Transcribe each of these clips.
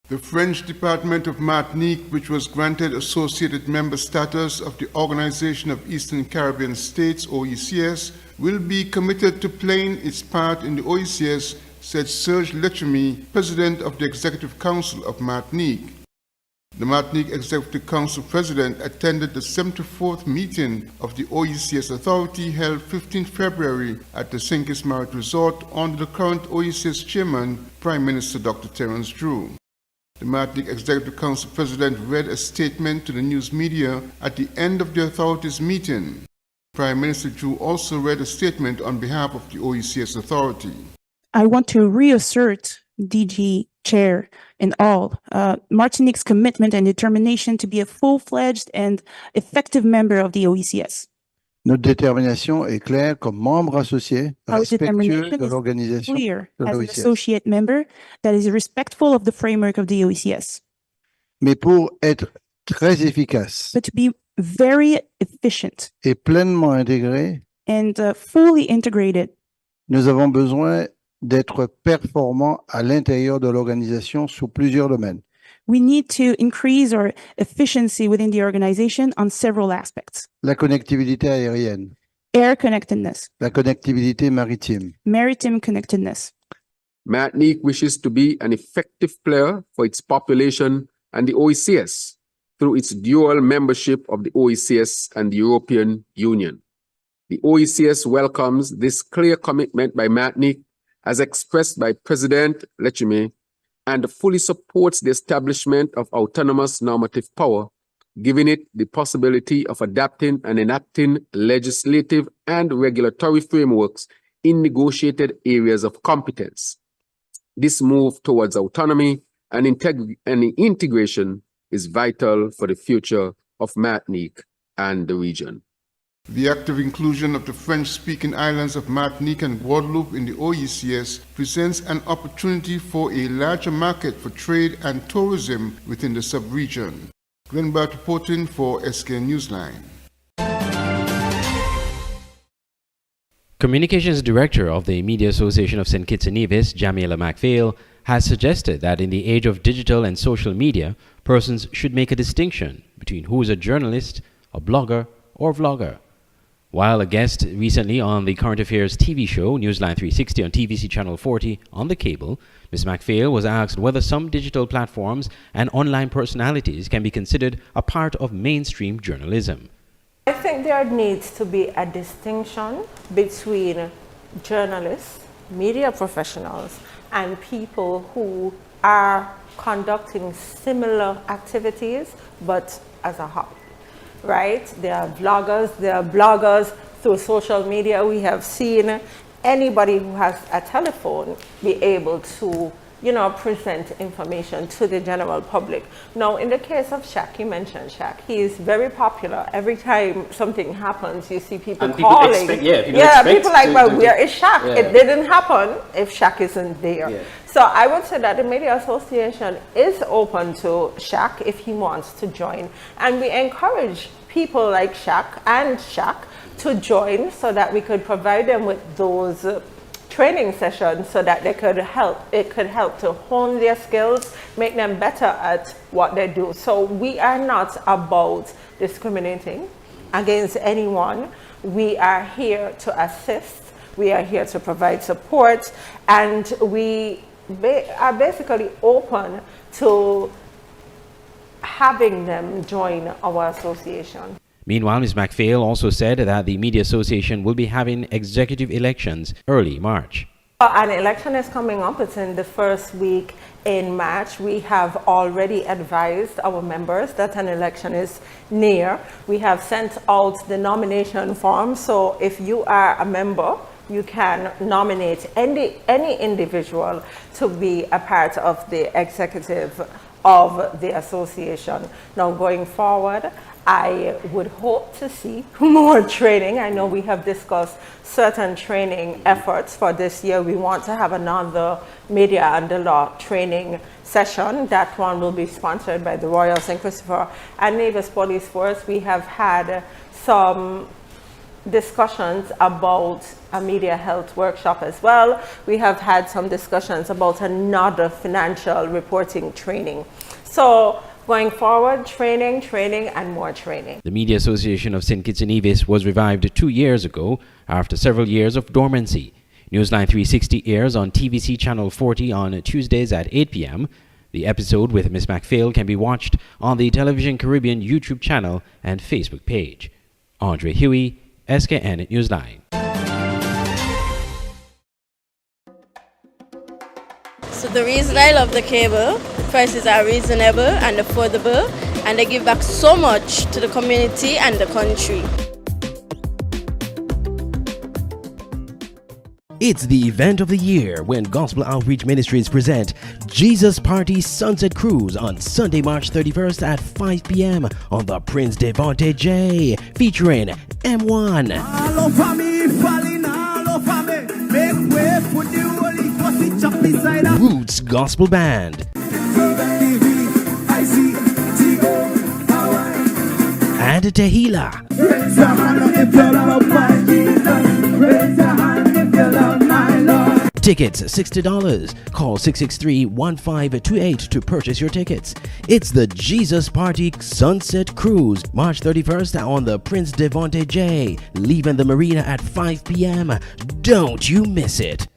The French Department of Martinique, which was granted associated member status of the Organization of Eastern Caribbean States, OECS, will be committed to playing its part in the OECS, said Serge Letchimy, President of the Executive Council of Martinique. The Martinique Executive Council President attended the 74th meeting of the OECS Authority held 15 February at the St. Marit Resort under the current OECS Chairman, Prime Minister Dr. Terence Drew. The Martinique Executive Council President read a statement to the news media at the end of the authority's meeting. Prime Minister Drew also read a statement on behalf of the OECS Authority. I want to reassert, DG Chair and all, Martinique's commitment and determination to be a full-fledged and effective member of the OECS. Notre détermination est claire comme membre associé, Our respectueux determination de is l'organisation clear de as an l'OECS. associate member that is respectful of the framework of the OECS. Mais pour être très efficace But to be very efficient et pleinement intégré, and fully integrated, nous avons besoin d'être performants à l'intérieur de l'organisation sous plusieurs domaines. we need to increase our efficiency within the organization on several aspects. La connectivité aérienne, Air connectedness, la connectivité maritime, maritime connectedness. Martinique wishes to be an effective player for its population and the OECS through its dual membership of the OECS and the European Union. The OECS welcomes this clear commitment by Martinique as expressed by President Letchimy and fully supports the establishment of autonomous normative power, giving it the possibility of adapting and enacting legislative and regulatory frameworks in negotiated areas of competence. This move towards autonomy and integration is vital for the future of Martinique and the region. The active inclusion of the French-speaking islands of Martinique and Guadeloupe in the OECS presents an opportunity for a larger market for trade and tourism within the sub-region. Glenn Bart reporting for Skn Newsline. Communications Director of the Media Association of St. Kitts and Nevis, Jamila MacPhail, has suggested that in the age of digital and social media, persons should make a distinction between who is a journalist, a blogger, or vlogger. While a guest recently on the current affairs TV show Newsline 360 on TVC Channel 40 on the cable, Ms. MacPhail was asked whether some digital platforms and online personalities can be considered a part of mainstream journalism. I think there needs to be a distinction between journalists, media professionals, and people who are conducting similar activities but as a hobby. Right? There are vloggers, there are bloggers through social media. We have seen anybody who has a telephone be able to, present information to the general public. Now, in the case of Shaq, you mentioned Shaq, he is very popular. Every time something happens, you see people calling. People like, well, where is Shaq? Yeah. It didn't happen if Shaq isn't there. Yeah. So I would say that the Media Association is open to Shaq if he wants to join. And we encourage people like Shaq and Shaq to join so that we could provide them with those training sessions so that it could help to hone their skills, make them better at what they do. So we are not about discriminating against anyone. We are here to assist. We are here to provide support, and we are basically open to having them join our association. Meanwhile, Ms. MacPhail also said that the Media Association will be having executive elections early March. An election is coming up. It's in the first week in March. We have already advised our members that an election is near. We have sent out the nomination form. So if you are a member, you can nominate any individual to be a part of the executive of the association. Now, going forward, I would hope to see more training. I know we have discussed certain training efforts for this year. We want to have another media and the law training session. That one will be sponsored by the Royal St. Christopher and Nevis Police Force. We have had some discussions about a media health workshop as well. We have had some discussions about another financial reporting training. So going forward, training, and more training. The Media Association of St. Kitts and Nevis was revived 2 years ago after several years of dormancy. Newsline 360 airs on TVC Channel 40 on Tuesdays at 8 p.m. The episode with Ms. MacPhail can be watched on the Television Caribbean YouTube channel and Facebook page. Andre Huey, Skn Newsline. So the reason I love the cable, prices are reasonable and affordable, and they give back so much to the community and the country. It's the event of the year when Gospel Outreach Ministries present Jesus Party Sunset Cruise on Sunday, March 31st at 5 p.m. on the Prince Devontae J, featuring M1, Roots Gospel Band, and Tehila. Tickets $60. Call 663-1528 to purchase your tickets. It's the Jesus Party Sunset Cruise, March 31st on the Prince Devontae J, leaving the marina at 5 p.m. Don't you miss it.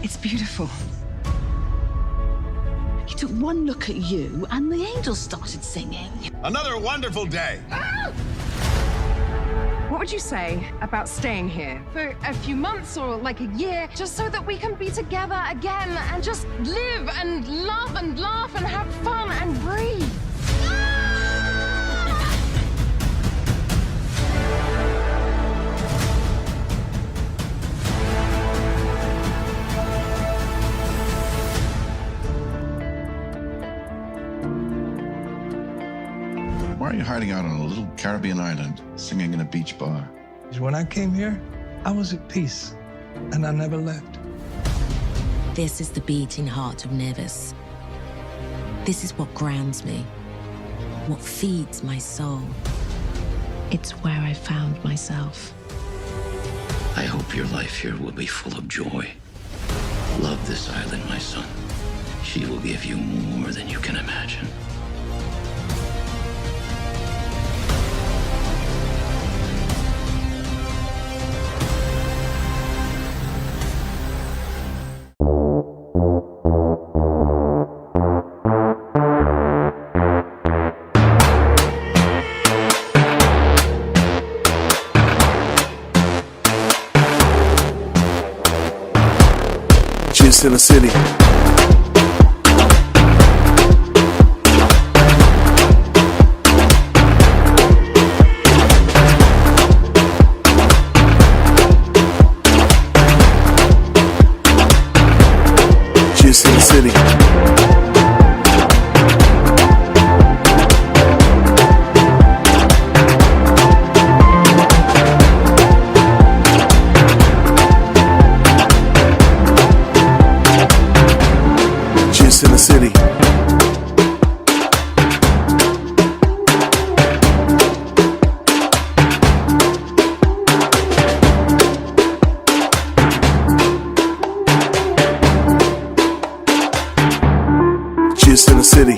It's beautiful. He took one look at you and the angels started singing. Another wonderful day. What would you say about staying here for a few months or like a year, just so that we can be together again and just live and love and laugh and have fun and breathe? Why are you hiding out on a little Caribbean island, singing in a beach bar? When I came here, I was at peace, and I never left. This is the beating heart of Nevis. This is what grounds me, what feeds my soul. It's where I found myself. I hope your life here will be full of joy. Love this island, my son. She will give you more than you can imagine. In the city. Just in the city. In the city. Just in the city.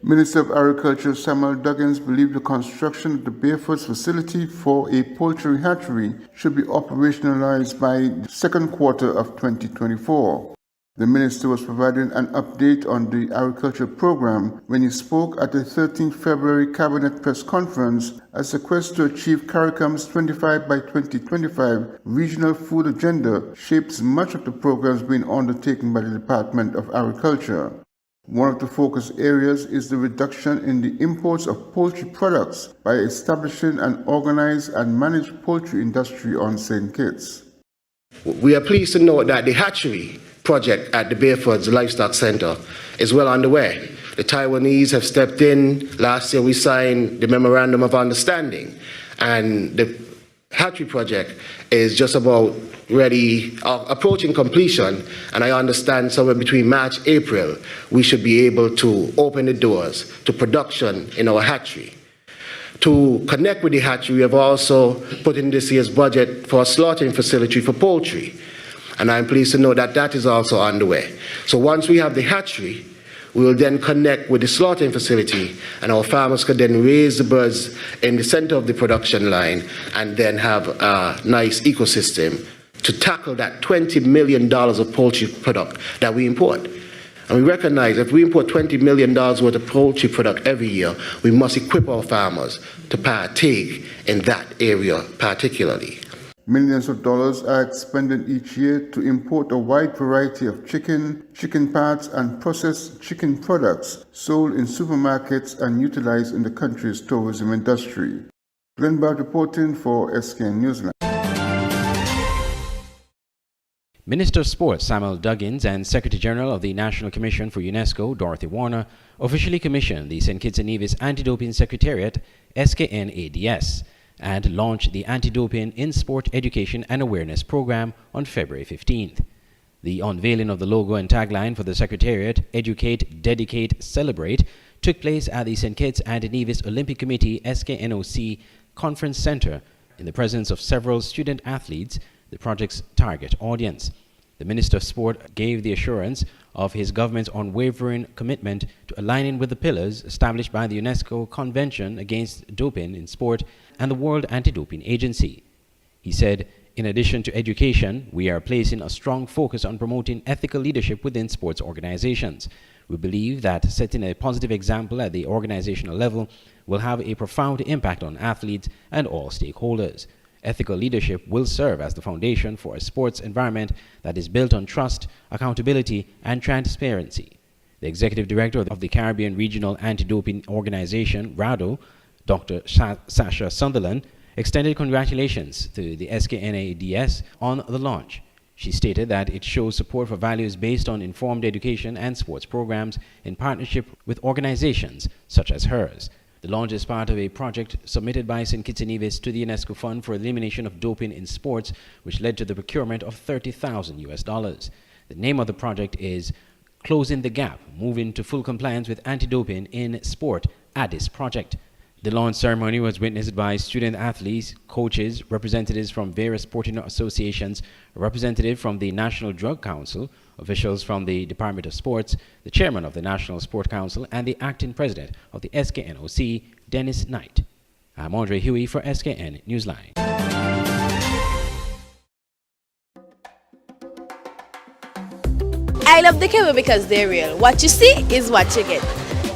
Minister of Agriculture Samuel Duggins believed the construction of the Barefoots facility for a poultry hatchery should be operationalized by the second quarter of 2024. The minister was providing an update on the agriculture program when he spoke at the 13th February Cabinet Press Conference as a quest to achieve CARICOM's 25 by 2025 regional food agenda shapes much of the programs being undertaken by the Department of Agriculture. One of the focus areas is the reduction in the imports of poultry products by establishing an organized and managed poultry industry on St. Kitts. We are pleased to note that the hatchery project at the Barefoots Livestock Center is well underway, The Taiwanese have stepped in. Last year we signed the Memorandum of Understanding, and the hatchery project is just about ready, approaching completion, and I understand somewhere between March, April, we should be able to open the doors to production in our hatchery. To connect with the hatchery, we have also put in this year's budget for a slaughtering facility for poultry, and I'm pleased to know that that is also underway. So once we have the hatchery, we will then connect with the slaughtering facility, and our farmers could then raise the birds in the center of the production line and then have a nice ecosystem to tackle that $20 million of poultry product that we import. And we recognize if we import $20 million worth of poultry product every year, we must equip our farmers to partake in that area particularly. Millions of dollars are expended each year to import a wide variety of chicken, chicken parts, and processed chicken products sold in supermarkets and utilized in the country's tourism industry. Glenn Barth reporting for Skn Newsline. Minister of Sports Samuel Duggins and Secretary General of the National Commission for UNESCO, Dorothy Warner, officially commissioned the St. Kitts and Nevis Anti-Doping Secretariat, Skn ADS, and launched the Anti-Doping in Sport Education and Awareness Program on February 15th. The unveiling of the logo and tagline for the Secretariat, Educate, Dedicate, Celebrate, took place at the St. Kitts and Nevis Olympic Committee SKNOC Conference Center in the presence of several student athletes, the project's target audience. The Minister of Sport gave the assurance of his government's unwavering commitment to aligning with the pillars established by the UNESCO Convention Against Doping in Sport and the World Anti-Doping Agency. He said, in addition to education, we are placing a strong focus on promoting ethical leadership within sports organizations. We believe that setting a positive example at the organizational level will have a profound impact on athletes and all stakeholders. Ethical leadership will serve as the foundation for a sports environment that is built on trust, accountability, and transparency. The Executive Director of the Caribbean Regional Anti-Doping Organization, RADO, Dr. Sasha Sunderland, extended congratulations to the SKNADS on the launch. She stated that it shows support for values based on informed education and sports programs in partnership with organizations such as hers. The launch is part of a project submitted by St. Kitts and Nevis to the UNESCO Fund for Elimination of Doping in Sports, which led to the procurement of $30,000. The name of the project is Closing the Gap, Moving to Full Compliance with Anti-Doping in Sport, ADIS Project. The launch ceremony was witnessed by student athletes, coaches, representatives from various sporting associations, a representative from the National Drug Council, officials from the Department of Sports, the chairman of the National Sport Council, and the acting president of the SKNOC, Dennis Knight. I'm Andre Huey for Skn Newsline. I love the cable because they're real. What you see is what you get.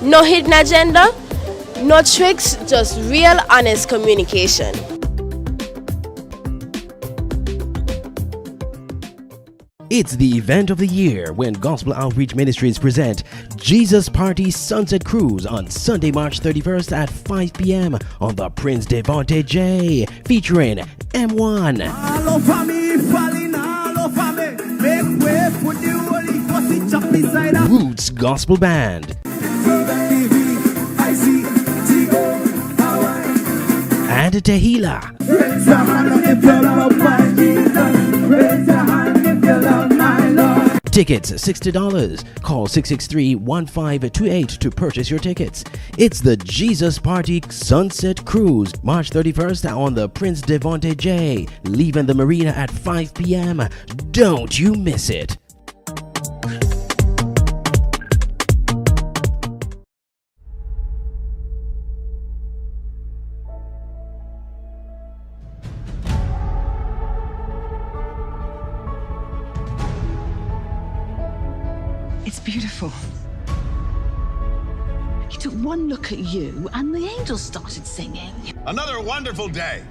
No hidden agenda, no tricks, just real, honest communication. It's the event of the year when Gospel Outreach Ministries present Jesus Party Sunset Cruise on Sunday, March 31st at 5 p.m. on the Prince Devontae J, featuring M1, Roots Gospel Band, and Tehila. Tickets $60. Call 663-1528 to purchase your tickets. It's the Jesus Party Sunset Cruise, March 31st on the Prince Devontae J, leaving the marina at 5 p.m. Don't you miss it. It's beautiful. He took one look at you and the angels started singing. Another wonderful day.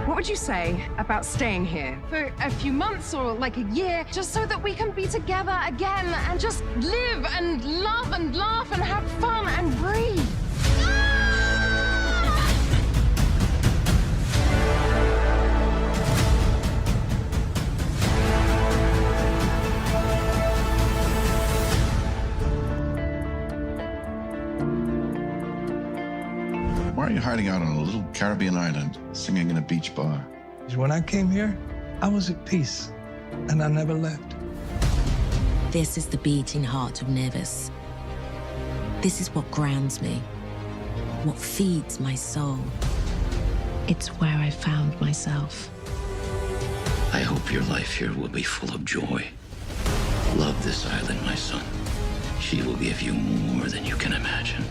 What would you say about staying here for a few months or like a year, just so that we can be together again and just live and love and laugh and have fun and breathe? hiding out on a little Caribbean island, singing in a beach bar. When I came here, I was at peace, and I never left. This is the beating heart of Nevis. This is what grounds me, what feeds my soul. It's where I found myself. I hope your life here will be full of joy. Love this island, my son. She will give you more than you can imagine.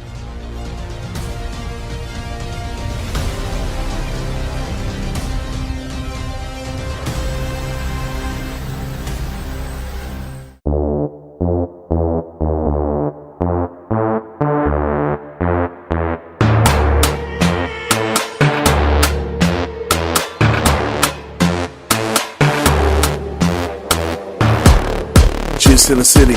In the city.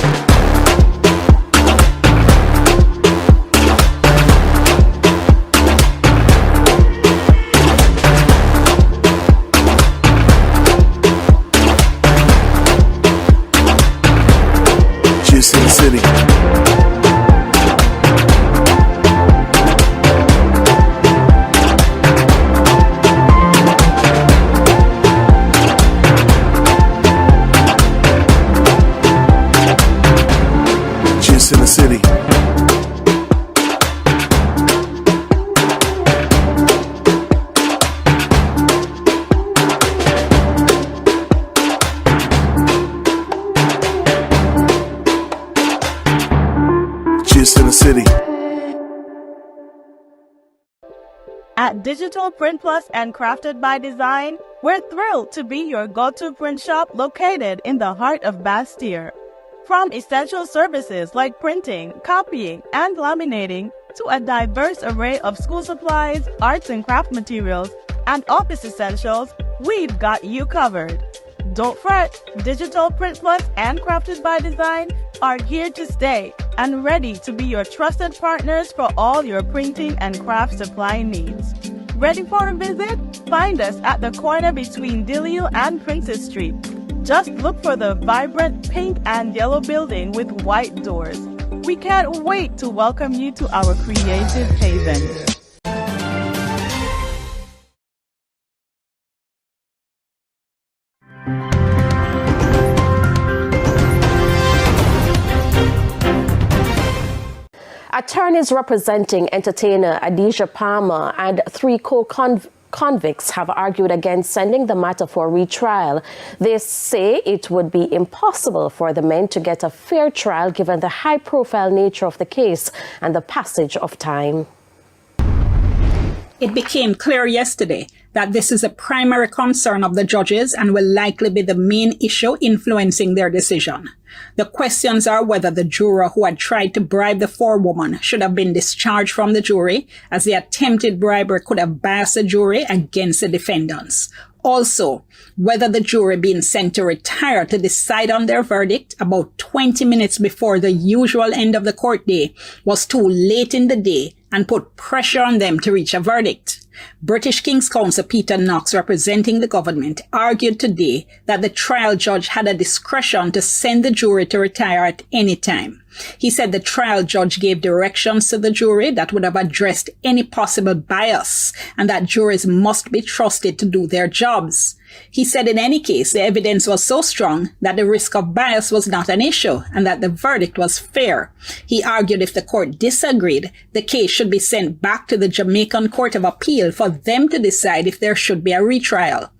Just in the city. In the city. Just in the city. At Digital Print Plus and Crafted by Design, we're thrilled to be your go-to print shop located in the heart of Bastille. From essential services like printing, copying, and laminating, to a diverse array of school supplies, arts and craft materials, and office essentials, we've got you covered. Don't fret, Digital Print Plus and Crafted by Design are here to stay and ready to be your trusted partners for all your printing and craft supply needs. Ready for a visit? Find us at the corner between Dillio and Princess Street. Just look for the vibrant pink and yellow building with white doors. We can't wait to welcome you to our creative haven. Attorneys representing entertainer Adisha Palmer and 3 convicts have argued against sending the matter for retrial. They say it would be impossible for the men to get a fair trial given the high-profile nature of the case and the passage of time. It became clear yesterday that this is a primary concern of the judges and will likely be the main issue influencing their decision. The questions are whether the juror who had tried to bribe the forewoman should have been discharged from the jury, as the attempted bribery could have biased the jury against the defendants. Also, whether the jury being sent to retire to decide on their verdict about 20 minutes before the usual end of the court day was too late in the day and put pressure on them to reach a verdict. British King's Counsel Peter Knox, representing the government, argued today that the trial judge had a discretion to send the jury to retire at any time. He said the trial judge gave directions to the jury that would have addressed any possible bias and that juries must be trusted to do their jobs. He said in any case, the evidence was so strong that the risk of bias was not an issue and that the verdict was fair. He argued if the court disagreed, the case should be sent back to the Jamaican Court of Appeal for them to decide if there should be a retrial.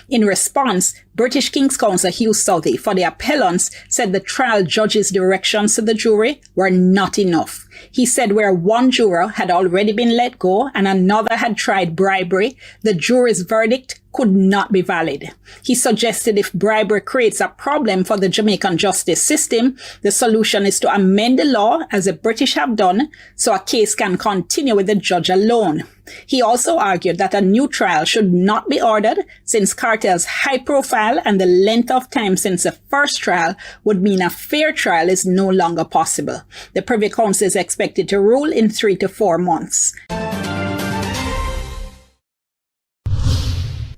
In response, British King's Counsel Hugh Southey for the appellants said the trial judge's directions to the jury were not enough. He said where one juror had already been let go and another had tried bribery, the jury's verdict could not be valid. He suggested if bribery creates a problem for the Jamaican justice system, the solution is to amend the law, as the British have done, so a case can continue with the judge alone. He also argued that a new trial should not be ordered, since Cartel's high profile and the length of time since the first trial would mean a fair trial is no longer possible. The Privy Council is expected to rule in 3 to 4 months.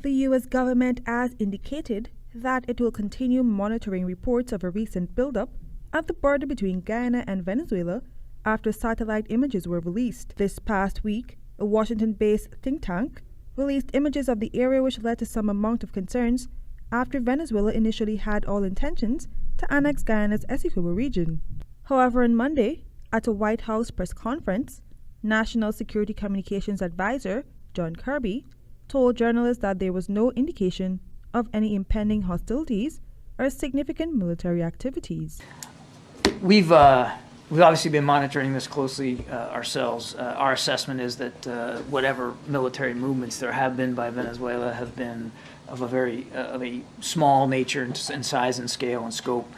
The U.S. government has indicated that it will continue monitoring reports of a recent buildup at the border between Guyana and Venezuela after satellite images were released. This past week, a Washington-based think tank, released images of the area which led to some amount of concerns after Venezuela initially had all intentions to annex Guyana's Essequibo region. However, on Monday, at a White House press conference, National Security Communications Advisor John Kirby told journalists that there was no indication of any impending hostilities or significant military activities. We've obviously been monitoring this closely ourselves. Our assessment is that whatever military movements there have been by Venezuela have been of a small nature in size and scale and scope.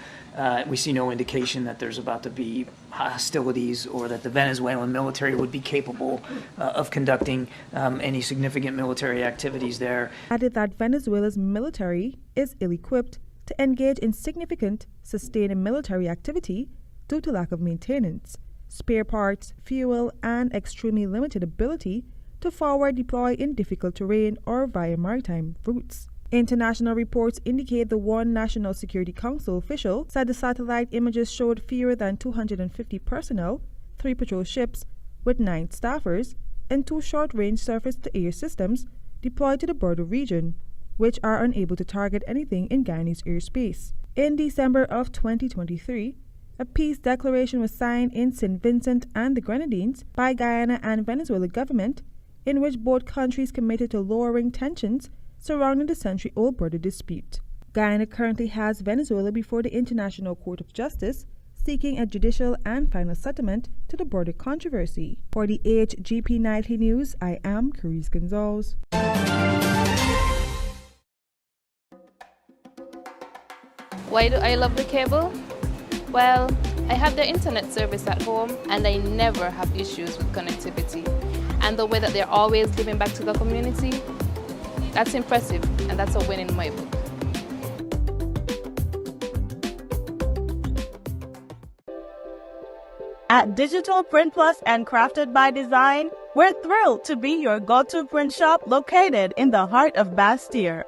We see no indication that there's about to be hostilities or that the Venezuelan military would be capable of conducting any significant military activities there. Added that Venezuela's military is ill-equipped to engage in significant, sustained military activity due to lack of maintenance, spare parts, fuel, and extremely limited ability to forward deploy in difficult terrain or via maritime routes. International reports indicate the one National Security Council official said the satellite images showed fewer than 250 personnel, 3 patrol ships with 9 staffers, and 2 short-range surface-to-air systems deployed to the border region, which are unable to target anything in Guyane's airspace. In December of 2023, a peace declaration was signed in St. Vincent and the Grenadines by Guyana and Venezuela government, in which both countries committed to lowering tensions surrounding the century-old border dispute. Guyana currently has Venezuela before the International Court of Justice, seeking a judicial and final settlement to the border controversy. For the HGP Nightly News, I am Carice Gonzalez. Why do I love the cable? Well, I have the internet service at home and I never have issues with connectivity. And the way that they're always giving back to the community, that's impressive, and that's a win in my book. At Digital Print Plus and Crafted by Design, we're thrilled to be your go-to print shop located in the heart of Bastille.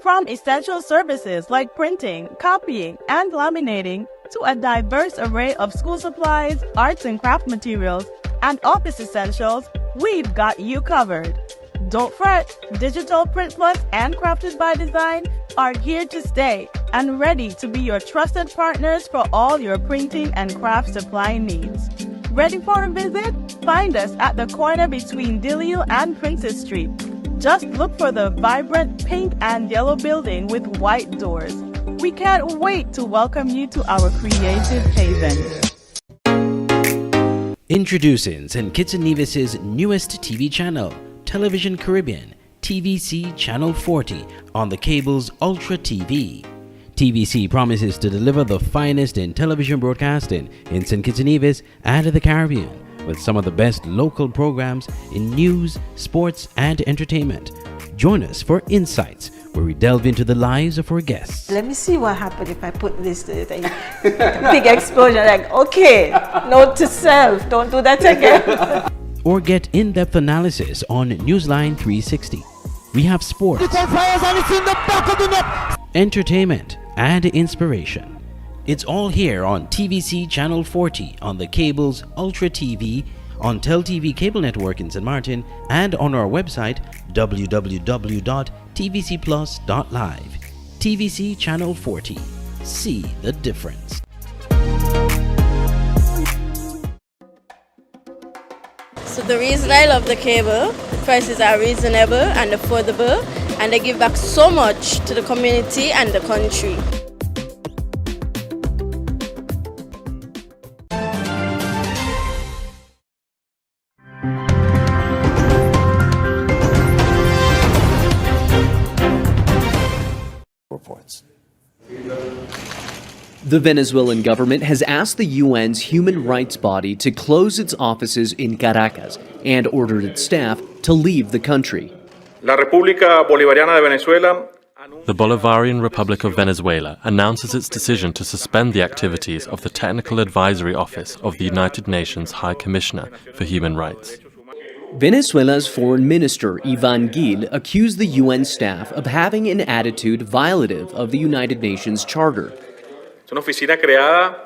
From essential services like printing, copying, and laminating, to a diverse array of school supplies, arts and craft materials, and office essentials, we've got you covered. Don't fret, Digital Print Plus and Crafted by Design are here to stay and ready to be your trusted partners for all your printing and craft supply needs. Ready for a visit? Find us at the corner between Dillio and Princess Street. Just look for the vibrant pink and yellow building with white doors. We can't wait to welcome you to our creative haven. Introducing St. Kitts and Nevis's newest TV channel, Television Caribbean, TVC Channel 40 on the cable's Ultra TV. TVC promises to deliver the finest in television broadcasting in St. Kitts and Nevis and the Caribbean, with some of the best local programs in news, sports, and entertainment. Join us for Insights, where we delve into the lives of our guests. Let me see what happened if I put this to it. Big explosion, like, okay, note to self, don't do that again. Or get in-depth analysis on Newsline 360. We have sports, entertainment, and inspiration. It's all here on TVC Channel 40 on the cable's Ultra TV, on TelTV cable network in St. Martin, and on our website www.tvcplus.live. TVC Channel 40. See the difference. So the reason I love the cable, the prices are reasonable and affordable, and they give back so much to the community and the country. Reports. The Venezuelan government has asked the UN's human rights body to close its offices in Caracas and ordered its staff to leave the country. La República Bolivariana de Venezuela. The Bolivarian Republic of Venezuela announces its decision to suspend the activities of the Technical Advisory Office of the United Nations High Commissioner for Human Rights. Venezuela's Foreign Minister Iván Gil accused the UN staff of having an attitude violative of the United Nations Charter. Es una oficina creada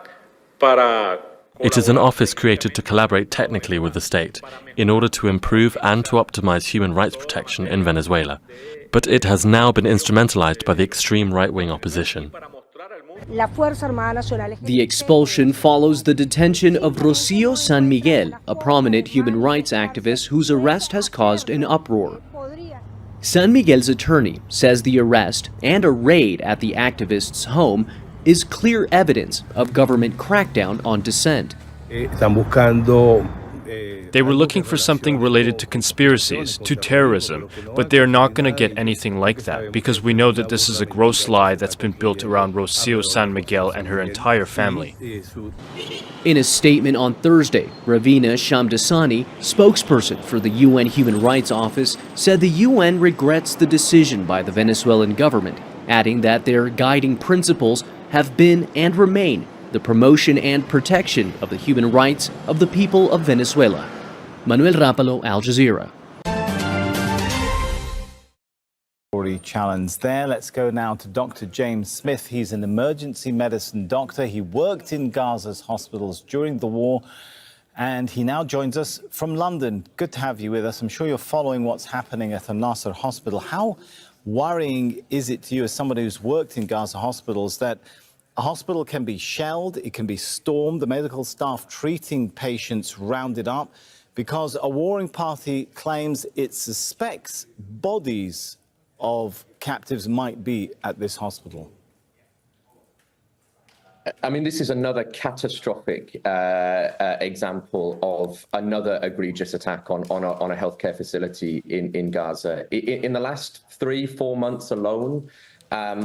para It is an office created to collaborate technically with the state in order to improve and to optimize human rights protection in Venezuela. But it has now been instrumentalized by the extreme right-wing opposition. The expulsion follows the detention of Rocio San Miguel, a prominent human rights activist whose arrest has caused an uproar. San Miguel's attorney says the arrest and a raid at the activist's home is clear evidence of government crackdown on dissent. They were looking for something related to conspiracies, to terrorism, but they're not going to get anything like that, because we know that this is a gross lie that's been built around Rocio San Miguel and her entire family. In a statement on Thursday, Ravina Shamdasani, spokesperson for the UN Human Rights Office, said the UN regrets the decision by the Venezuelan government, adding that their guiding principles have been and remain the promotion and protection of the human rights of the people of Venezuela. Manuel Rapalo, Al Jazeera. Challenge there. Let's go now to Dr. James Smith. He's an emergency medicine doctor. He worked in Gaza's hospitals during the war, and he now joins us from London. Good to have you with us. I'm sure you're following what's happening at Al-Nasser Hospital. How worrying is it to you, as somebody who's worked in Gaza hospitals, that a hospital can be shelled, it can be stormed, the medical staff treating patients rounded up because a warring party claims it suspects bodies of captives might be at this hospital? I mean, this is another catastrophic example of another egregious attack on a healthcare facility in Gaza. In the last 3-4 months alone,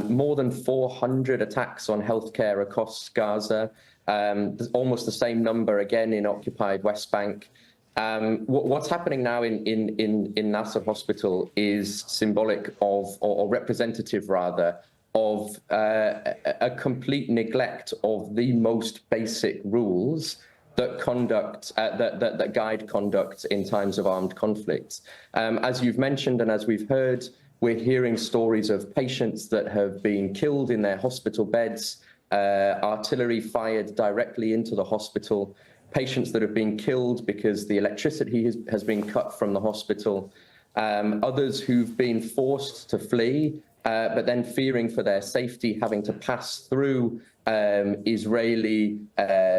more than 400 attacks on healthcare across Gaza. There's almost the same number again in occupied West Bank. What's happening now in Nasser Hospital is symbolic of, or representative rather, of a complete neglect of the most basic rules that that guide conduct in times of armed conflicts. As you've mentioned and as we've heard, we're hearing stories of patients that have been killed in their hospital beds, artillery fired directly into the hospital, patients that have been killed because the electricity has been cut from the hospital, others who've been forced to flee, but then fearing for their safety, having to pass through Israeli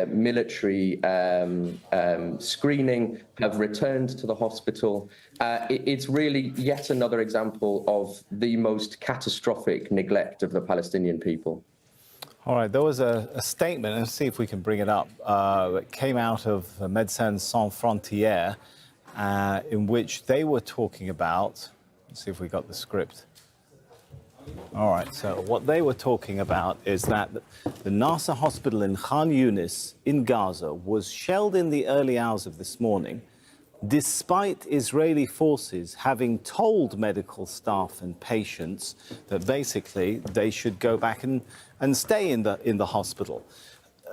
military screening, have returned to the hospital. It's really yet another example of the most catastrophic neglect of the Palestinian people. All right, there was a statement, and let's see if we can bring it up, that came out of Médecins Sans Frontières, in which they were talking about, let's see if we got the script. All right, so what they were talking about is that the Nasser Hospital in Khan Yunis in Gaza was shelled in the early hours of this morning, despite Israeli forces having told medical staff and patients that basically they should go back and stay in the hospital.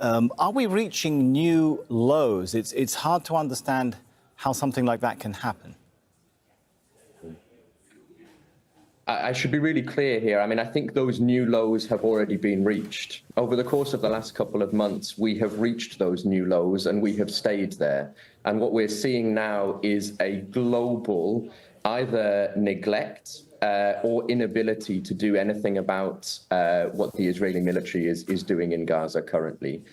Are we reaching new lows? It's hard to understand how something like that can happen. I should be really clear here. I mean, I think those new lows have already been reached. Over the course of the last couple of months, we have reached those new lows and we have stayed there. And what we're seeing now is a global either neglect or inability to do anything about what the Israeli military is doing in Gaza currently.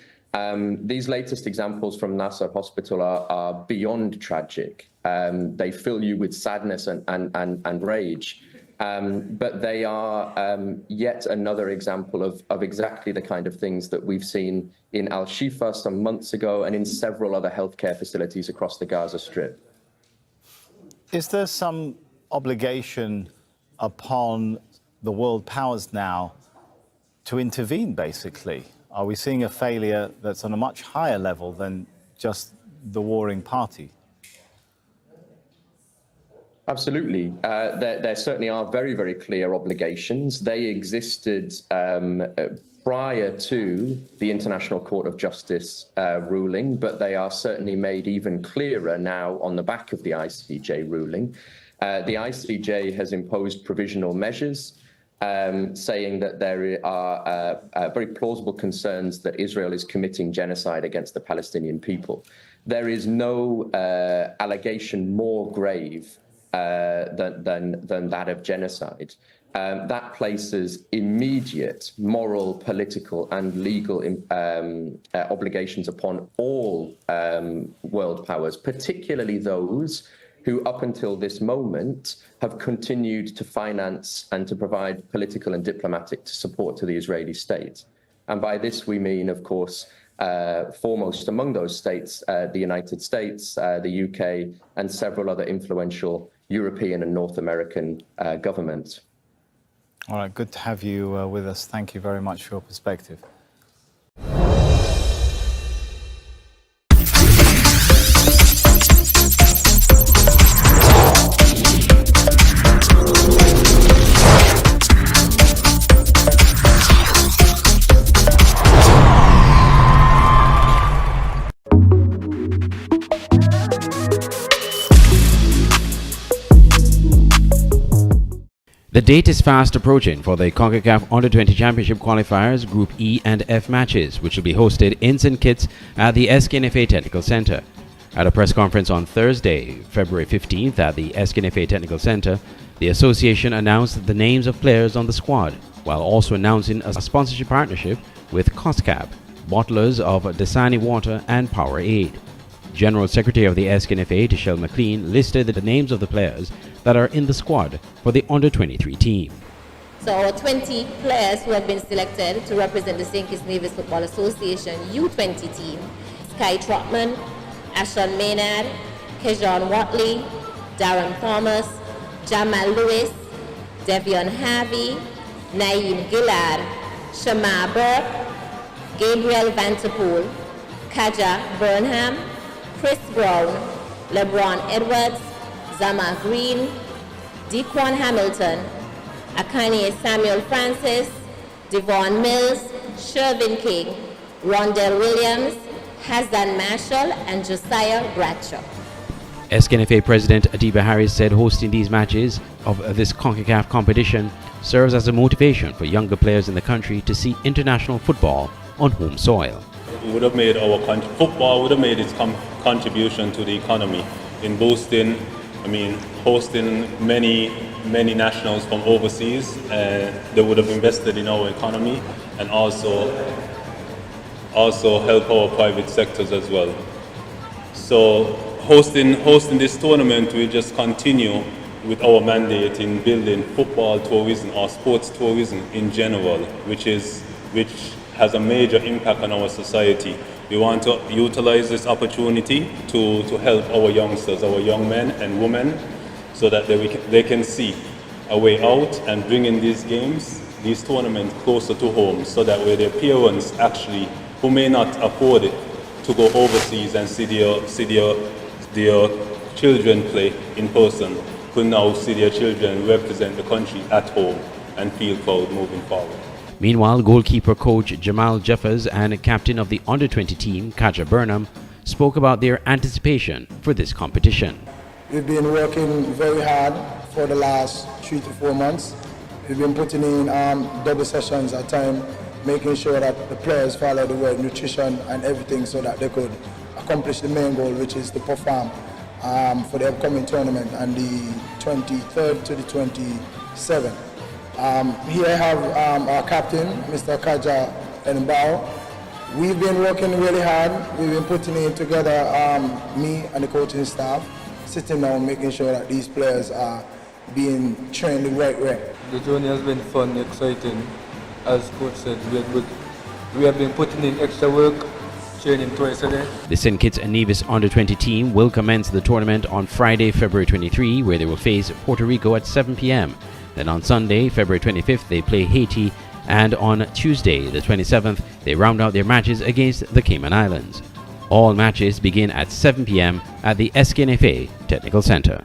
These latest examples from Nasser Hospital are beyond tragic. They fill you with sadness and rage. But they are yet another example of exactly the kind of things that we've seen in Al-Shifa some months ago and in several other healthcare facilities across the Gaza Strip. Is there some obligation upon the world powers now to intervene, basically? Are we seeing a failure that's on a much higher level than just the warring party? Absolutely. There certainly are very, very clear obligations. They existed prior to the International Court of Justice ruling, but they are certainly made even clearer now on the back of the ICJ ruling. The ICJ has imposed provisional measures saying that there are very plausible concerns that Israel is committing genocide against the Palestinian people. There is no allegation more grave than that of genocide. That places immediate moral, political, and legal obligations upon all world powers, particularly those who up until this moment have continued to finance and to provide political and diplomatic support to the Israeli state. And by this we mean, of course, foremost among those states, the United States, the UK, and several other influential European and North American governments. All right, good to have you with us. Thank you very much for your perspective. The date is fast approaching for the CONCACAF Under-20 Championship qualifiers Group E and F matches, which will be hosted in St. Kitts at the Skn Technical Center. At a press conference on Thursday, February 15th at the Skn Technical Center, the association announced the names of players on the squad, while also announcing a sponsorship partnership with COSCAP, bottlers of Dasani Water and Powerade. General Secretary of the SKNFA, Tishelle McLean, listed the names of the players that are in the squad for the Under-23 team. So our 20 players who have been selected to represent the St. Kitts Nevis Football Association U20 team: Sky Trotman, Ashton Maynard, Kejon Watley, Darren Thomas, Jamal Lewis, Devion Harvey, Naeem Gillard, Shamar Burke, Gabriel Vanterpool, Kaja Burnham, Chris Brown, LeBron Edwards, Zama Green, Dequan Hamilton, Akane Samuel Francis, Devon Mills, Shervin King, Rondell Williams, Hassan Marshall, and Josiah Bradshaw. SKNFA President Adiba Harris said hosting these matches of this CONCACAF competition serves as a motivation for younger players in the country to see international football on home soil. It would have made football would have made its contribution to the economy in boosting, hosting many nationals from overseas. They would have invested in our economy and also help our private sectors as well. So hosting this tournament will just continue with our mandate in building football tourism or sports tourism in general, which has a major impact on our society. We want to utilize this opportunity to help our youngsters, our young men and women, so that they can see a way out and bring in these games, these tournaments closer to home, so that way their parents actually, who may not afford it, to go overseas and see their children play in person, could now see their children represent the country at home and feel proud moving forward. Meanwhile, goalkeeper coach Jamal Jeffers and captain of the Under-20 team, Kaja Burnham, spoke about their anticipation for this competition. We've been working very hard for the last 3 to 4 months. We've been putting in double sessions at time, making sure that the players follow the word nutrition and everything so that they could accomplish the main goal, which is to perform for the upcoming tournament on the 23rd to the 27th. Here I have our captain, Mr. Kaja Enbao. We've been working really hard. We've been putting it together, me and the coaching staff, sitting down, making sure that these players are being trained the right way. The journey has been fun, exciting. As coach said, we have been putting in extra work, training twice a day. The St. Kitts and Nevis Under-20 team will commence the tournament on Friday, February 23, where they will face Puerto Rico at 7 p.m. Then on Sunday, February 25th, they play Haiti, and on Tuesday, the 27th, they round out their matches against the Cayman Islands. All matches begin at 7 p.m. at the SKNFA Technical Center.